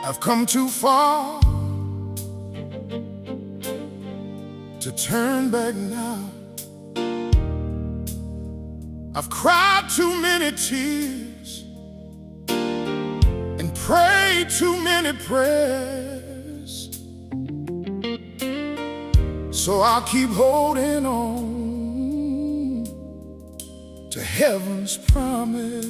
I've come too far to turn back now. I've cried too many tears and prayed too many prayers, so I'll keep holding on to heaven's promise.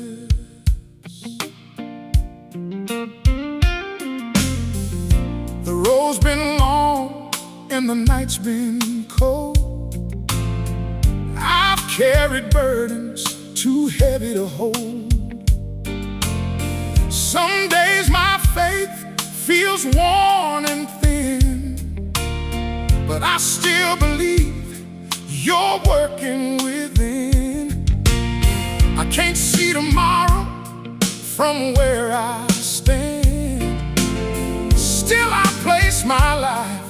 The road's been long and the night's been cold. I've carried burdens too heavy to hold. Some days my faith feels worn and thin, but I still believe you're working within. I can't see tomorrow from where I stand. Still I place my life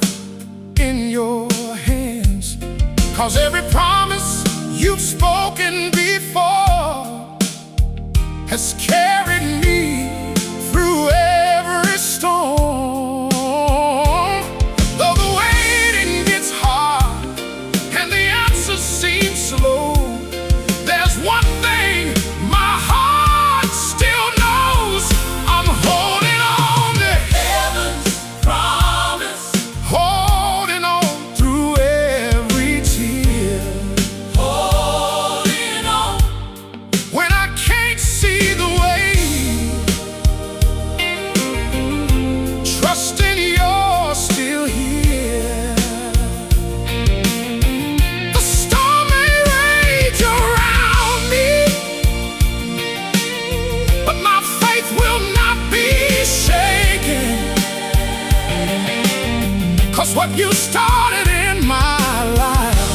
in your hands, 'cause every promise you've spoken before has carried me through every storm. Though the waiting gets hard and the answers seem slow, there's one thing my heart still knows: I'm holding on to heaven's promise, holding on through every tear, holding on when I can't see the way, trusting you're still here. The storm may rage around me, but my faith will not be shaken, 'cause what you started in my life,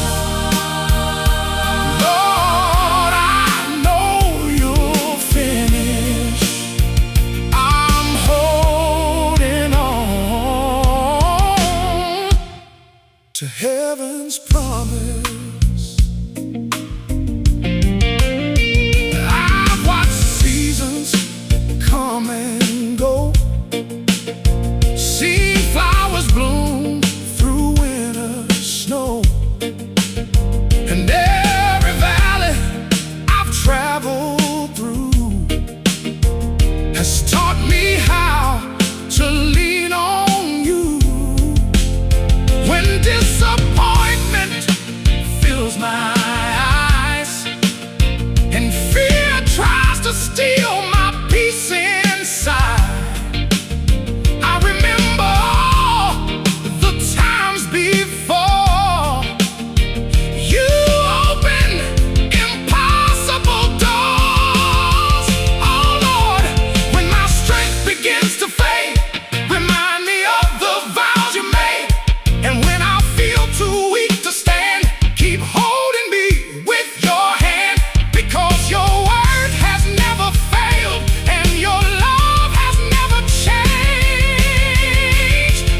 Lord, I know you'll finish. I'm holding on to heaven's promise. I've watched seasons come and go, seen flowers bloom through winter snow, and every valley I've traveled through has taught me how to lean on you. When disappointment fills my eyes and fear tries to steal my peace inside, I remember all the times before you opened impossible doors. Oh Lord, when my strength begins to fade, remind me of the vows you made. And when I feel too weak to stand, keep holding me with your hand, because your word has never failed and your love has never changed.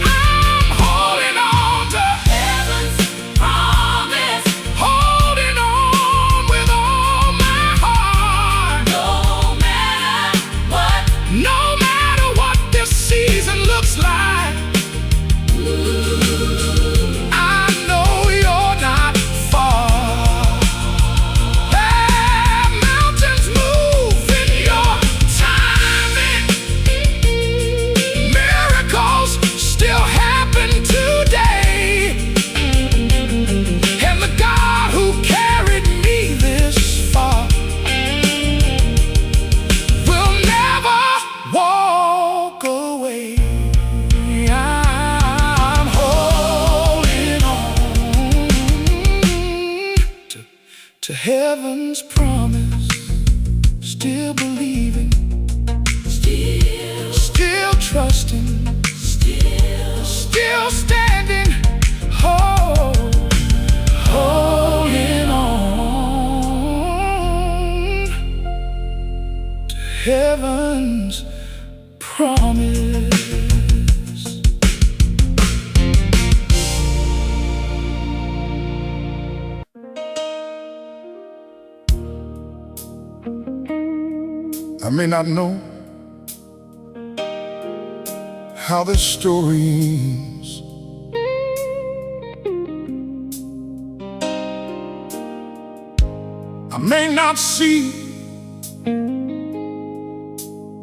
I'm holding on to heaven's promise, holding on with all my heart. No matter what this season looks like, I know you're not far. Mountains move in your timing, miracles still happen today, and the God who carried me this far will never walk away. I'm holding on to heaven's promise, still believing, still trusting, still standing, holding on to heaven's promise. I may not know how this story ends. I may not see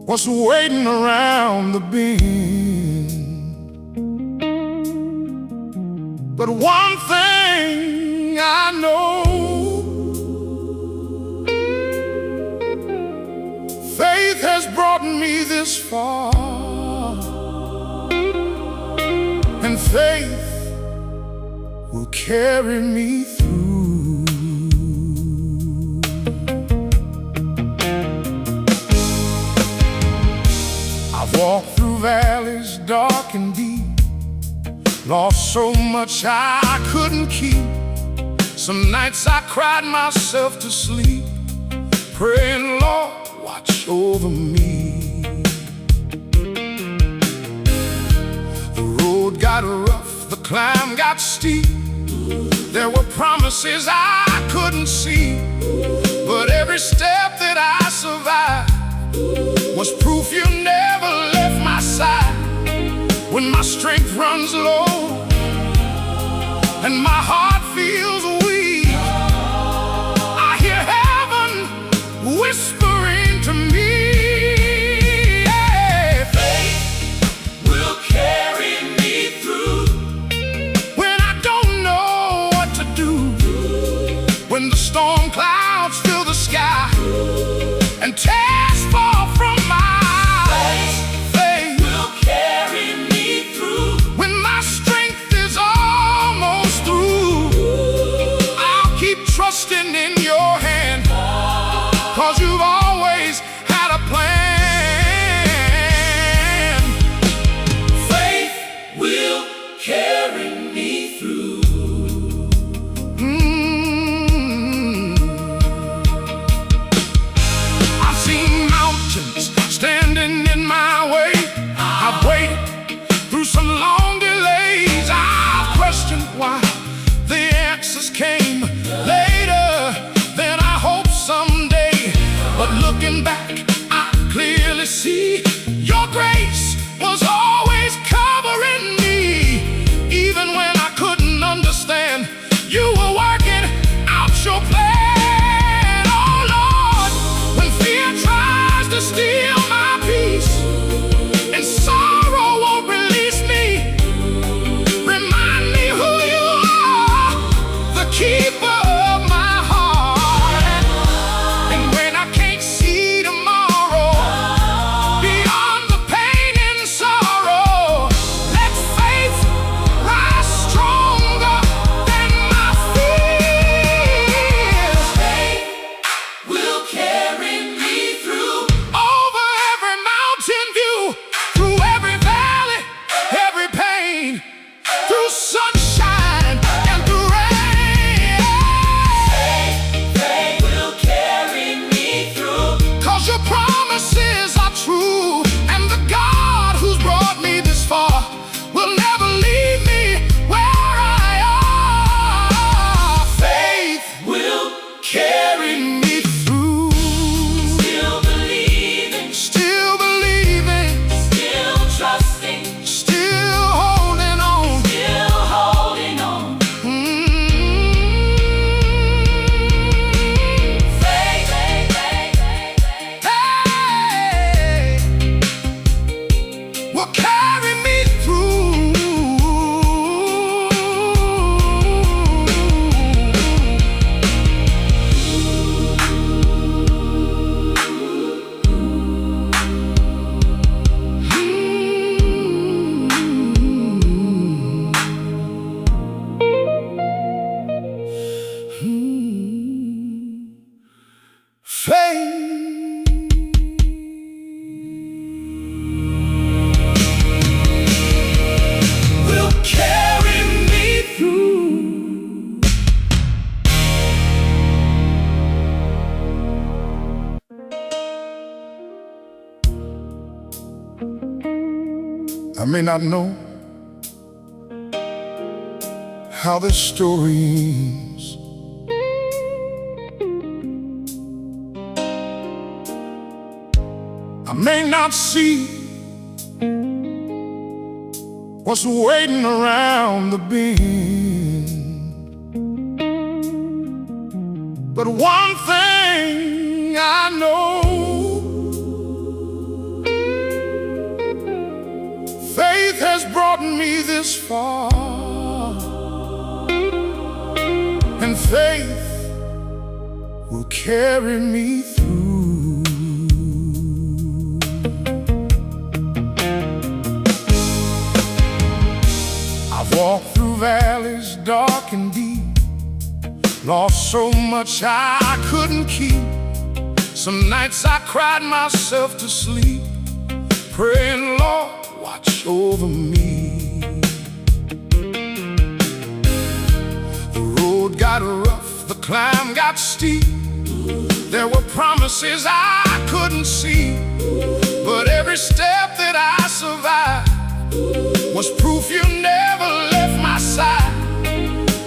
what's waiting around the bend, but one thing I know, faith has brought me this far, and faith will carry me through. I've walked through valleys dark and deep, lost so much I couldn't keep. Some nights I cried myself to sleep, praying, Lord, watch over me. The road got rough, the climb got steep. There were promises I couldn't see, but every step that I survived was proof you never left my side. When my strength runs low and my heart feels weak, I hear heaven whispering to me, yeah. Faith will carry me through when I don't know what to do, when the storm clouds fill the sky and tears fall from my eyes. Faith will carry me through when my strength is almost through. I'll keep trusting in your hand, 'cause you've always had a plan. Faith will carry me through. I've seen mountains standing in my way. I've waited through some long delays. I've questioned why the answers came later than I hoped someday. But looking back, I clearly see your grace was always covering me. Even when I couldn't understand, you were working out your plan. Oh Lord, when fear tries to steal my peace and sorrow won't release me, remind me who you are, the keeper of my heart. And when I can't see tomorrow, beyond the pain and sorrow, let faith rise stronger than my fears. Faith will carry me through, over every mountain view, through every valley, every pain, through sunshine and through rain. Faith will carry me through, 'cause your promises are true, and the God who's brought me this far will never leave me where I are. Faith will carry me through. Still believing, still believing, still trusting, still holding on, still holding on. Faith, will carry me through. Faith will carry me through. I may not know how this story ends, I may not see was waiting around the bend. But one thing I know, faith has brought me this far, and faith will carry me through. I've walked through valleys dark and deep, lost so much I couldn't keep. Some nights I cried myself to sleep, praying, Lord, watch over me. The road got rough, the climb got steep. There were promises I couldn't see, but every step that I survived was proof you never left my side.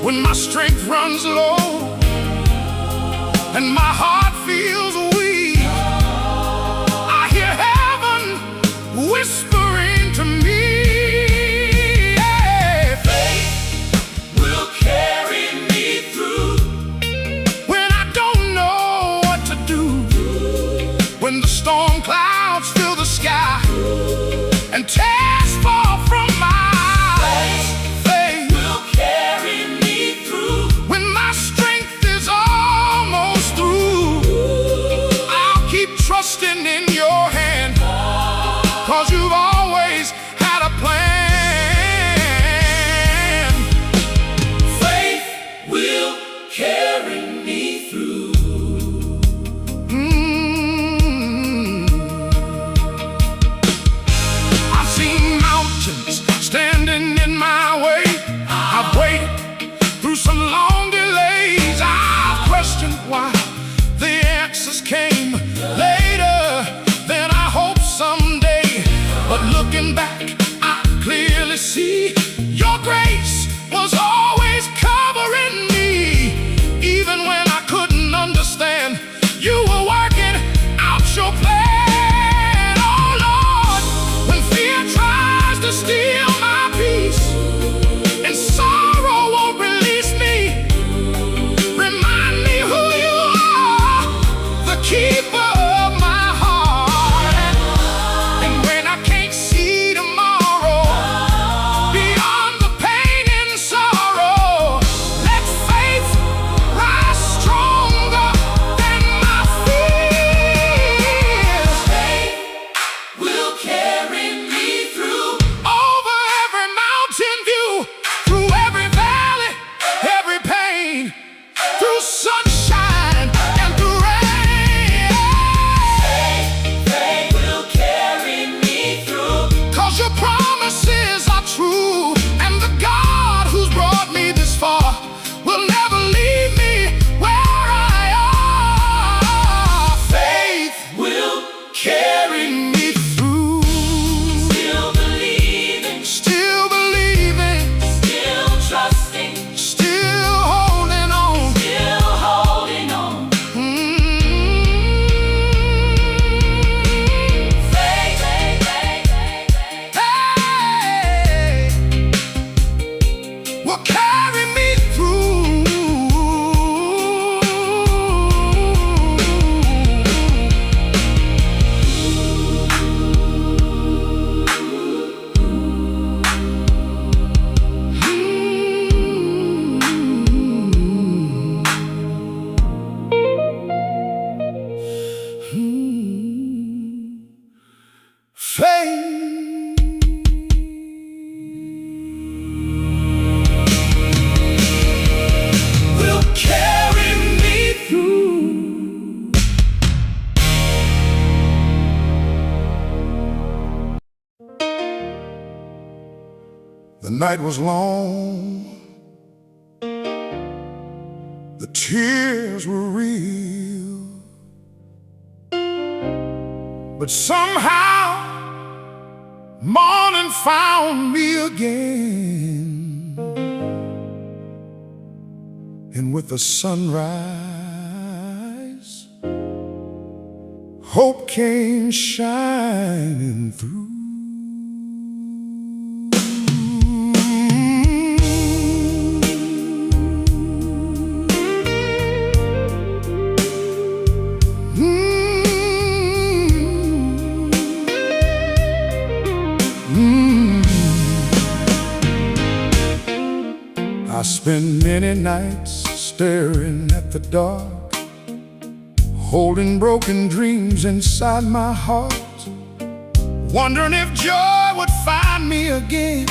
When my strength runs low and my heart feels weak, I hear heaven whispering to me, yeah. Faith will carry me through when I don't know what to do, when the storm clouds fill the sky and tears fall from my eyes. Faith will carry me through when my strength is almost through. I'll keep trusting in your hand, 'cause you've always had a plan. Faith will carry me through. I've seen mountains standing in my way. I've waited through some long delays. I've questioned why the answers came later than I hoped someday. But looking back, I clearly see your grace was always covering me. Even when I couldn't understand, you were working out your plan. Oh Lord, when fear tries to steal my peace and sorrow won't release me, remind me who you are, the keeper of my heart. And when I can't see tomorrow beyond the pain and sorrow, let faith rise stronger than my fears. Faith will carry me through, over every mountain view, through every valley, every pain, through sunshine and through rain. Faith will carry me through, 'cause your promises are true, and the God who's brought me this far will never leave me where I are. Faith will carry me through. Still believing, still believing, still trusting, still holding on, still holding on. Faith, faith, faith, faith, faith will carry me through. Faith will carry me through. The night was long, the tears were real, but somehow morning found me again. And with the sunrise, hope came shining through. spent many nights staring at the dark, holding broken dreams inside my heart, wondering if joy would find me again,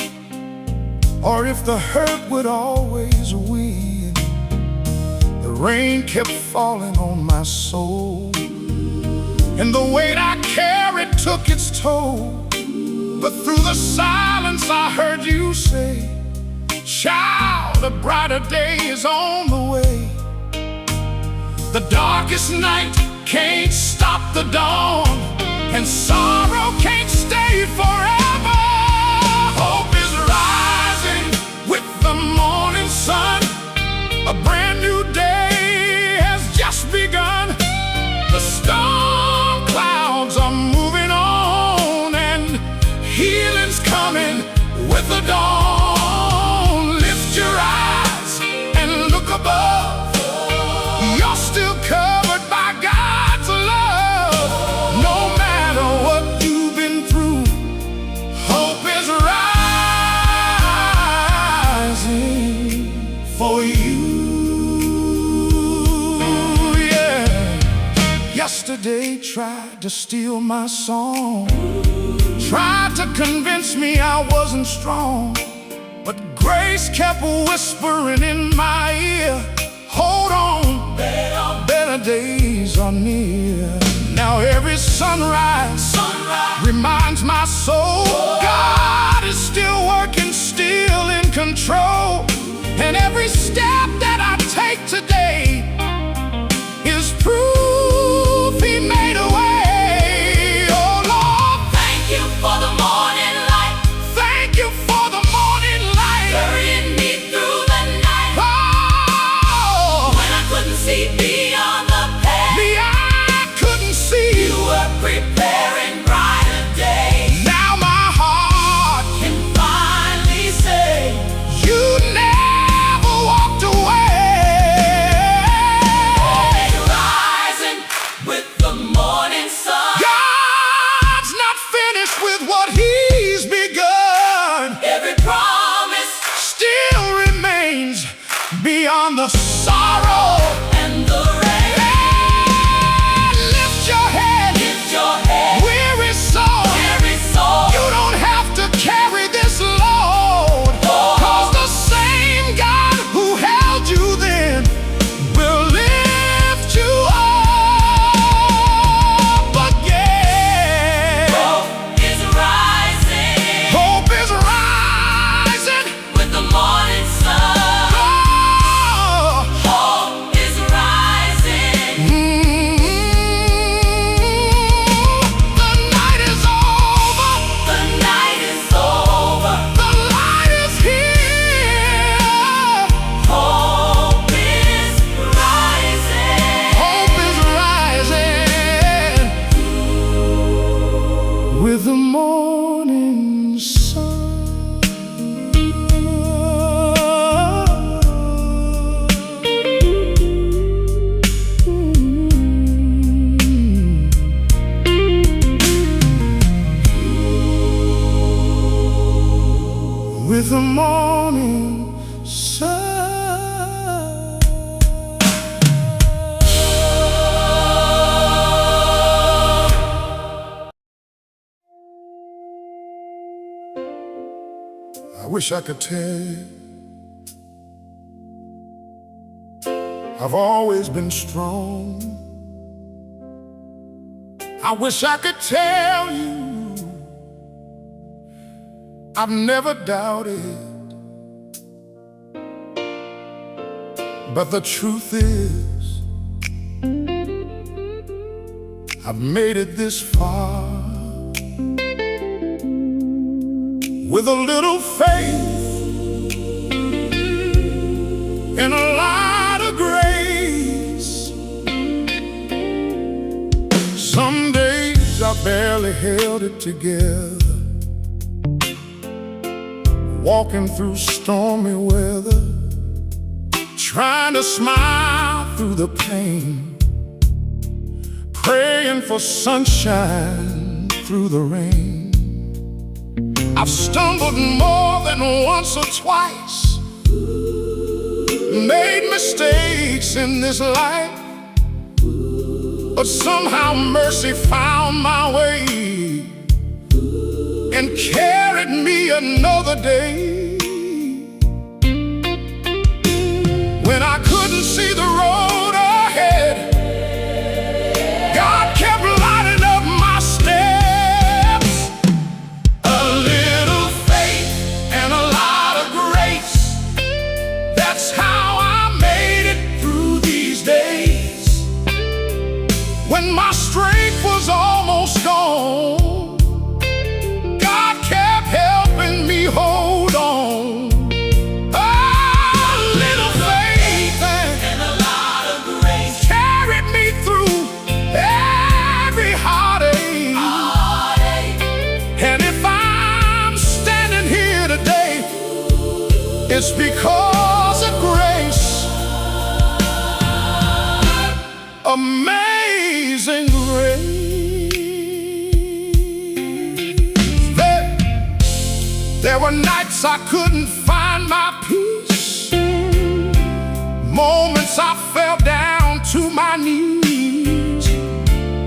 or if the hurt would always win. The rain kept falling on my soul, and the weight I carried took its toll. But through the silence I heard you say, "Child, a brighter day is on the way." The darkest night can't stop the dawn, and sorrow can't stay forever. Hope is rising with the morning sun. A brand new day has just begun. The storm clouds are moving on, and healing's coming with the dawn. Lift your eyes and look above. You're still covered by God's love. No matter what you've been through, hope is rising for you. Yeah. Yesterday tried to steal my song, tried to convince me I wasn't strong, but grace kept whispering in my ear, "Hold on, better days are near." Now every sunrise reminds my soul, God is still working, still in control. And every step that I take today is proof He made a way. Oh Lord, thank you for the morning light. Thank you for the morning light, carrying me through the night. Oh, when I couldn't see beyond the past, I couldn't see. You were preparing brighter days. Now my heart can finally say, you never walked away. Hope rising with the morning sun. God's not finished with what He's begun. Every promise still remains beyond the sorrow and the rain. Lift your head, weary soul. You don't have to carry this load, 'cause the same God who held you then will lift you up again. Hope is rising. Hope is rising with the morning sun. Hope is rising. The night is over. The night is over. The light is here. Hope is rising. Hope is rising with the morning sun. With the morning sun. I wish I could tell you I've always been strong. I wish I could tell you I've never doubted. But the truth is, I've made it this far with a little faith and a lot of grace. Some days I barely held it together, walking through stormy weather, trying to smile through the pain, praying for sunshine through the rain. I've stumbled more than once or twice, made mistakes in this life, but somehow mercy found my way and carried me another day. When I couldn't see the road ahead, God kept lighting up my steps. A little faith and a lot of grace, that's how I made it through these days. When my strength was almost gone, God kept helping me hold on. It's because of grace, amazing grace. There were nights I couldn't find my peace, moments I fell down to my knees,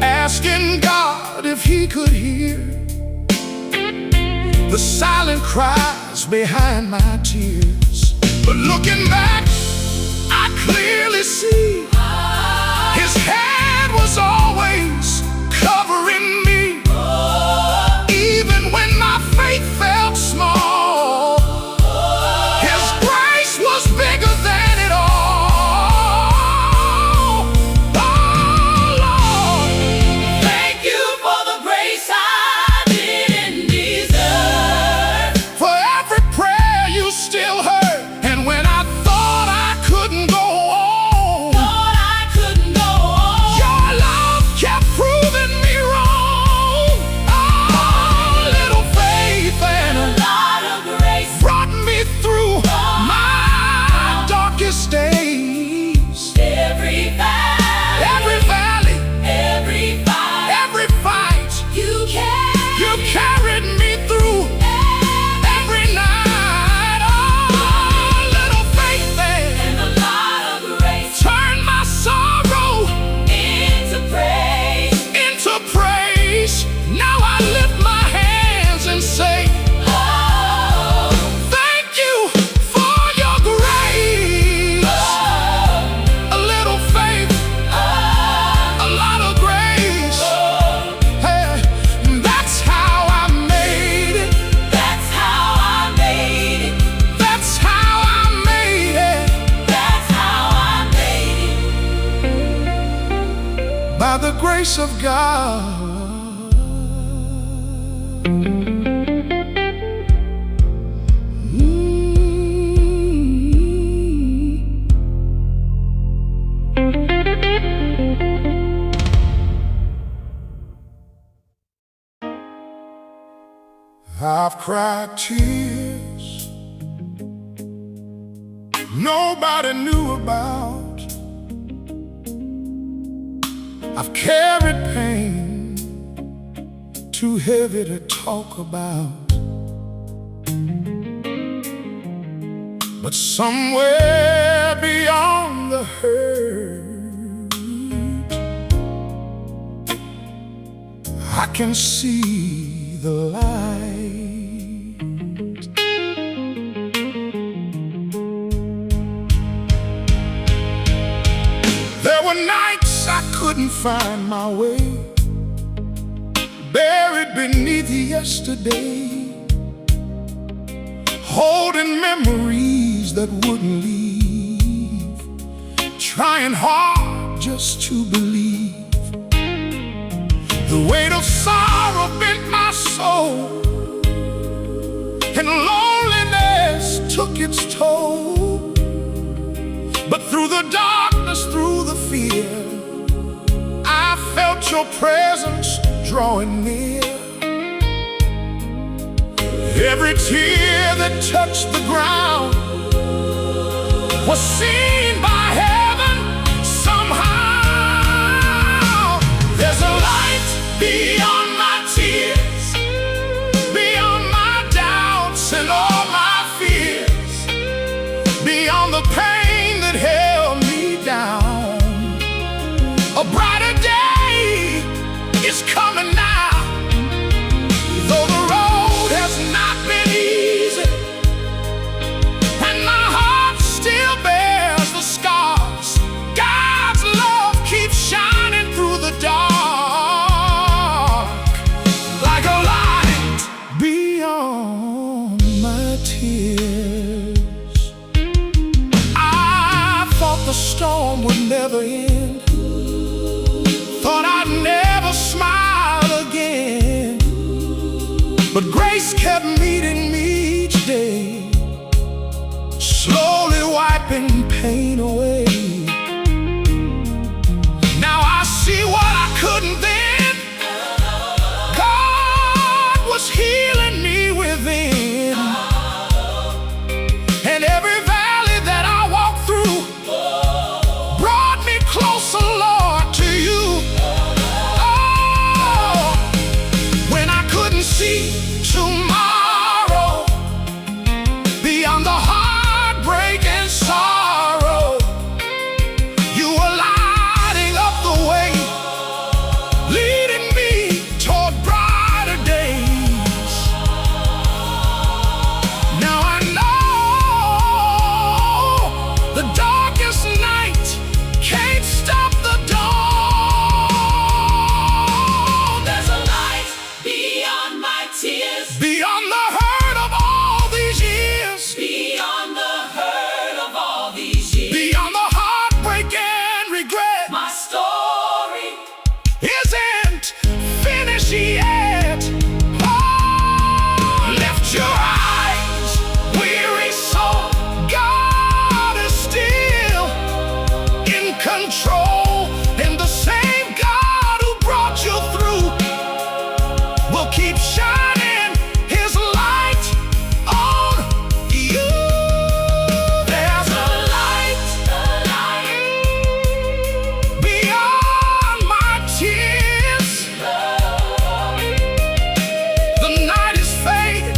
asking God if He could hear the silent cries behind my tears. But looking back, I clearly see His hand was always covering me. Even when my faith felt small, His grace was bigger than it all. Oh Lord, thank you for the grace I didn't deserve, for every prayer you still heard. And when I thought I couldn't go on, your love kept proving me wrong. Oh, little faith and a lot of grace brought me through my darkest days. Every valley, every fight, you carried me through every night. Oh, little faith and a lot of grace turn my sorrow into praise. Now I lift my hands and say, oh, thank you for your grace. A little faith, a lot of grace. Hey, that's how I made it. that's how I made it. That's how I made it. That's how I made it. By the grace of God. I've cried tears nobody knew about. I've carried pain too heavy to talk about. But somewhere beyond the hurt, I can see the light. There were nights I couldn't find my way, buried beneath yesterday, holding memories that wouldn't leave, trying hard just to believe. The weight of sorrow bent my soul, and loneliness took its toll. But through the darkness, through the fear, I felt your presence drawing near. Every tear that touched the ground was seen by heaven somehow. There's a light beyond my tears, beyond my doubts and all my fears, beyond the pain storm would never end. Thought I'd never smile again, but grace kept meeting me each day, slowly wiping pain away. Now I see what I couldn't then. God was healing me within, and every valley that I walked through brought me closer, Lord, to you. Oh, when I couldn't see tomorrow, beyond the heartbreak and sorrow, you were lighting up the way, leading me toward brighter days. Now I know the darkest night can't stop the dawn. There's a light beyond my tears, Beyond the hurt of all these years, beyond the hurt of all these years. beyond the heartbreak and regret, My story isn't finished yet. Oh, lift your eyes, weary soul. God is still in control, and the same God who brought you through will keep shining His light on you. There's a light beyond my tears. The night is fading,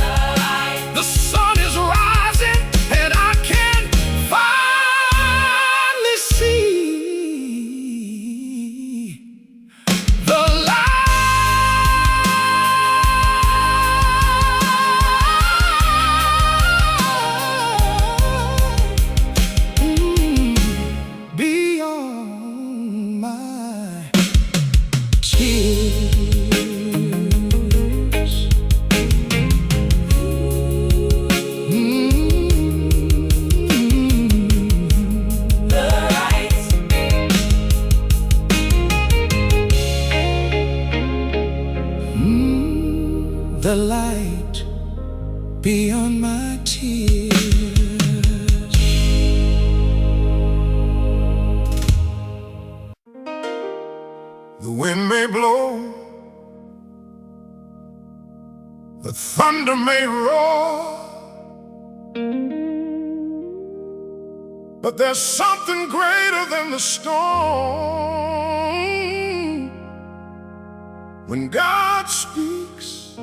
the sun is rising, and I can finally see the light beyond my tears. the light The light beyond my tears. The wind may blow, the thunder may roar, but there's something greater than the storm. When God speaks,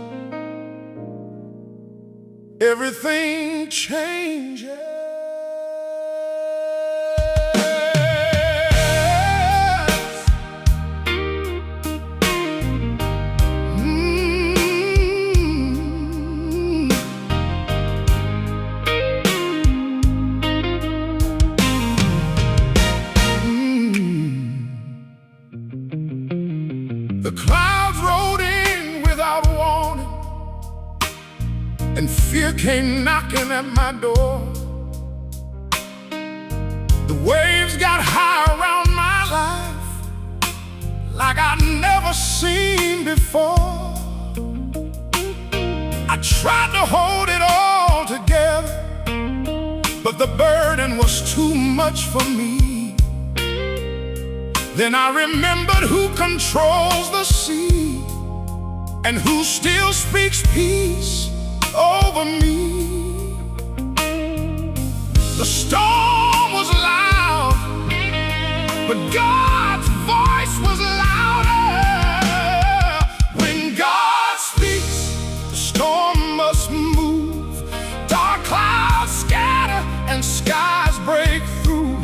everything changes. The clouds rolled in without warning, and fear came knocking at my door. The waves got high around my life, like I'd never seen before. I tried to hold it all together, but the burden was too much for me. Then I remembered who controls the sea and who still speaks peace over me. The storm was loud, but God's voice was louder. When God speaks, the storm must move. Dark clouds scatter and skies break through.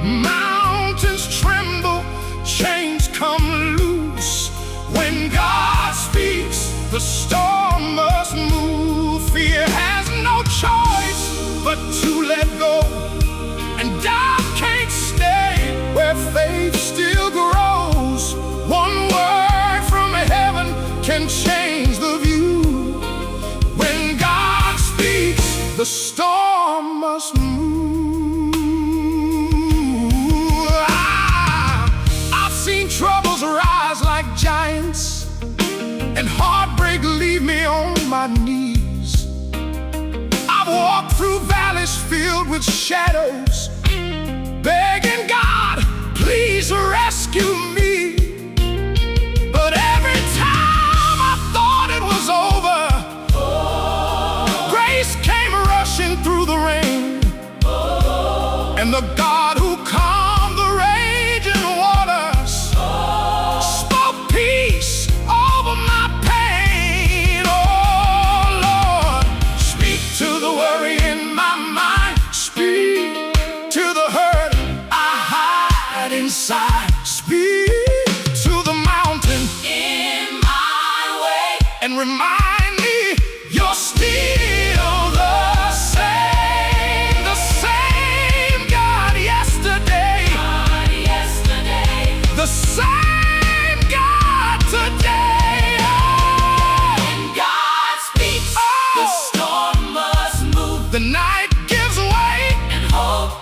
Mountains tremble, chains come loose. When God speaks, the storm must move. Fear has no choice but to let go, and doubt can't stay where faith still grows. One word from heaven can change the view. When God speaks, the storm must move. filled with shadows, begging God, please rescue me. But every time I thought it was over, grace came rushing through the rain. And the God who calmed the raging waters spoke peace over my pain. Oh Lord, speak to the worry in my mind, speak to the hurt I hide inside, speak to the mountain in my way, and remind me you're still the same God yesterday, the same God today. when God speaks, the storm must move, The night gives way, and hope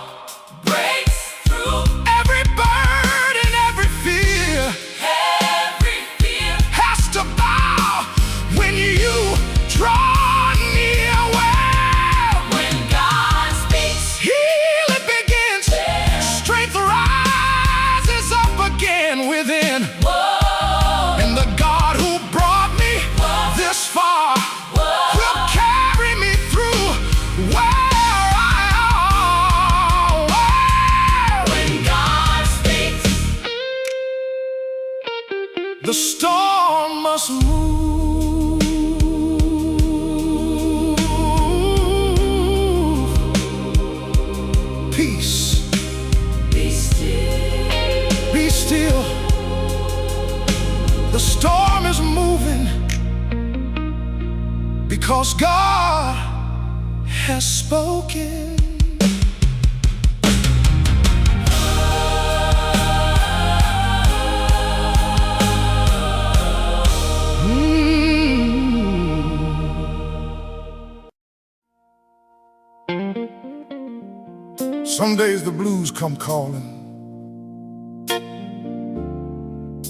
breaks through. every burden, every fear Every fear has to bow when you draw near. Well, when God speaks, healing begins, strength rises up again within. whoa, And the God who brought me this far will carry me through where I am. when God speaks, The storm must move. Peace, be still. be still. The storm is moving because God has spoken. Some days the blues come calling.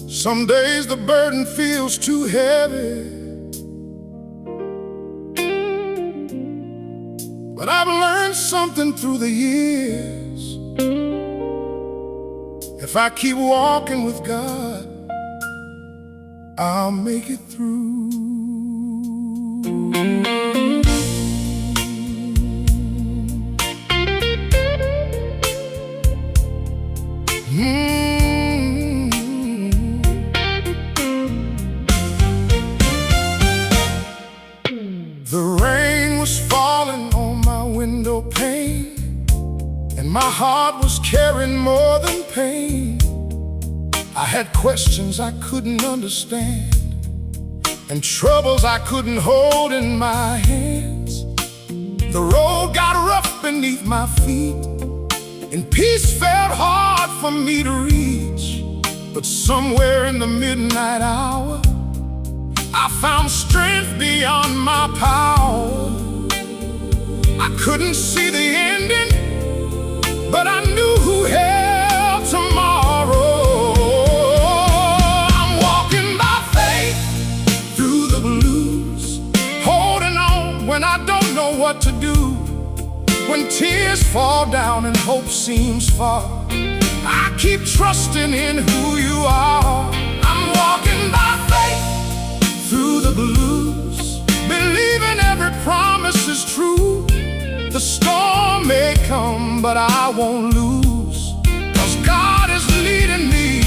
Some days the burden feels too heavy. But I've learned something through the years. If I keep walking with God, I'll make it through. The rain was falling on my window pane, and my heart was carrying more than pain. I had questions I couldn't understand, and troubles I couldn't hold in my hands. The road got rough beneath my feet, and peace felt hard for me to reach. But somewhere in the midnight hour, I found strength beyond my power. I couldn't see the ending, but I knew who held tomorrow. I'm walking by faith through the blues, holding on when I don't know what to do. When tears fall down and hope seems far, I keep trusting in who you are. I'm walking by faith through the blues, believing every promise is true. The storm may come, but I won't lose, 'cause God is leading me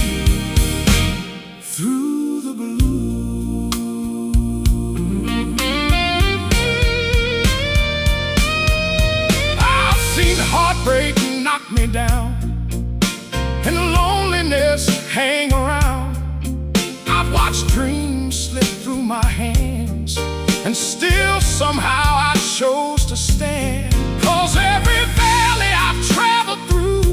through the blues. I've seen heartbreak knock me down and loneliness hang around. I've watched dreams slip through my hands, and still somehow I chose to stand. 'Cause every valley I've traveled through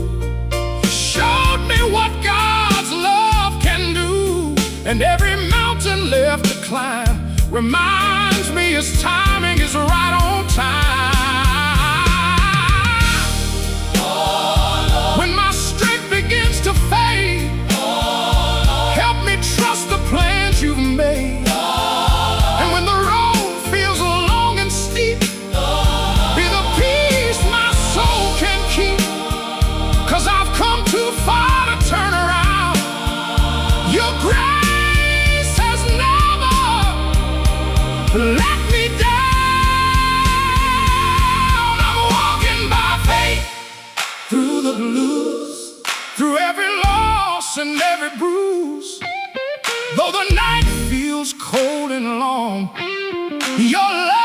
showed me what God's love can do. And every mountain left to climb reminds me His timing is right on time. When my strength begins to fade, help me trust the plans you've made. And when the road feels long and steep, be the peace my soul through every loss and every bruise. Though the night feels cold and long, your love